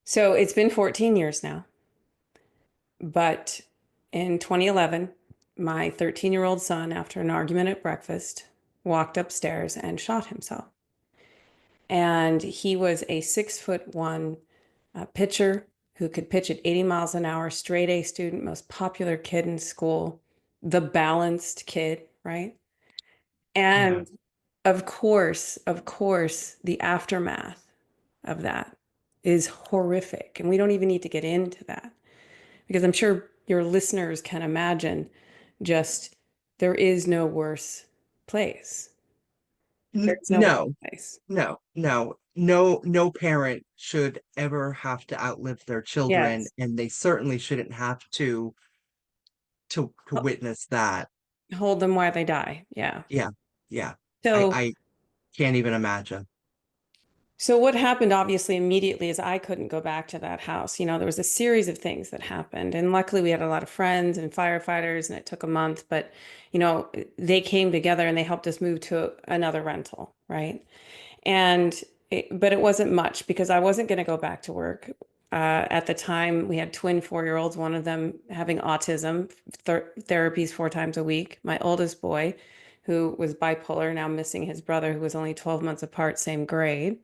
So it's been 14 years now, but in 2011, my 13-year-old son, after an argument at breakfast, walked upstairs and shot himself. And he was a 6'1" pitcher who could pitch at 80 miles an hour, straight A student, most popular kid in school, the balanced kid, right? Yeah. And of course, the aftermath of that is horrific. And we don't even need to get into that because I'm sure your listeners can imagine just there is no worse place. There's no worse No, place. no parent should ever have to outlive their children, Yes. and they certainly shouldn't have to witness that. Hold them while they die. Yeah. Yeah, yeah. I So I can't even imagine. So what happened obviously immediately is I couldn't go back to that house. There was a series of things that happened. And luckily we had a lot of friends and firefighters and it took a month, but you know, they came together and they helped us move to another rental, right? But it wasn't much because I wasn't going to go back to work. At the time, we had twin 4-year-olds, one of them having autism, therapies 4 times a week. My oldest boy, who was bipolar, now missing his brother, who was only 12 months apart, same grade.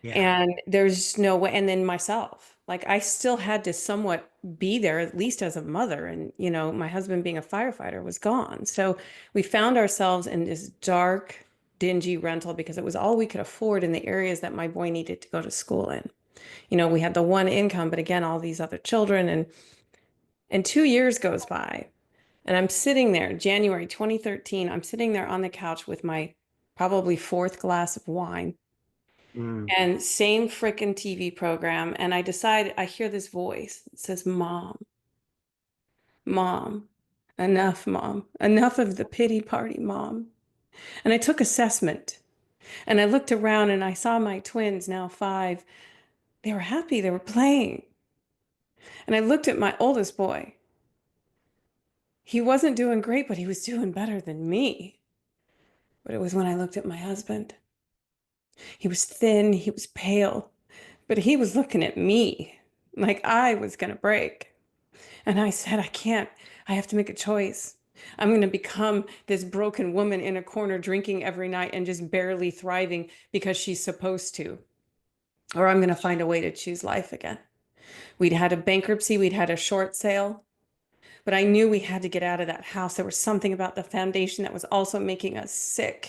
Yeah, And there's no way. And then myself, like I still had to somewhat be there, at least as a mother. And, my husband being a firefighter was gone. So we found ourselves in this dark, dingy rental because it was all we could afford in the areas that my boy needed to go to school in. We had the one income, but again, all these other children. And 2 years goes by. And I'm sitting there, January 2013, I'm sitting there on the couch with my probably fourth glass of wine mm, and same frickin' TV program. And I hear this voice that says, Mom, Mom, enough, Mom, enough of the pity party, Mom. And I took assessment and I looked around and I saw my twins, now 5. They were happy, they were playing. And I looked at my oldest boy. He wasn't doing great, but he was doing better than me. But it was when I looked at my husband. He was thin, he was pale, but he was looking at me like I was going to break. And I said, I can't. I have to make a choice. I'm going to become this broken woman in a corner drinking every night and just barely thriving because she's supposed to. Or I'm going to find a way to choose life again. We'd had a bankruptcy, we'd had a short sale, but I knew we had to get out of that house. There was something about the foundation that was also making us sick.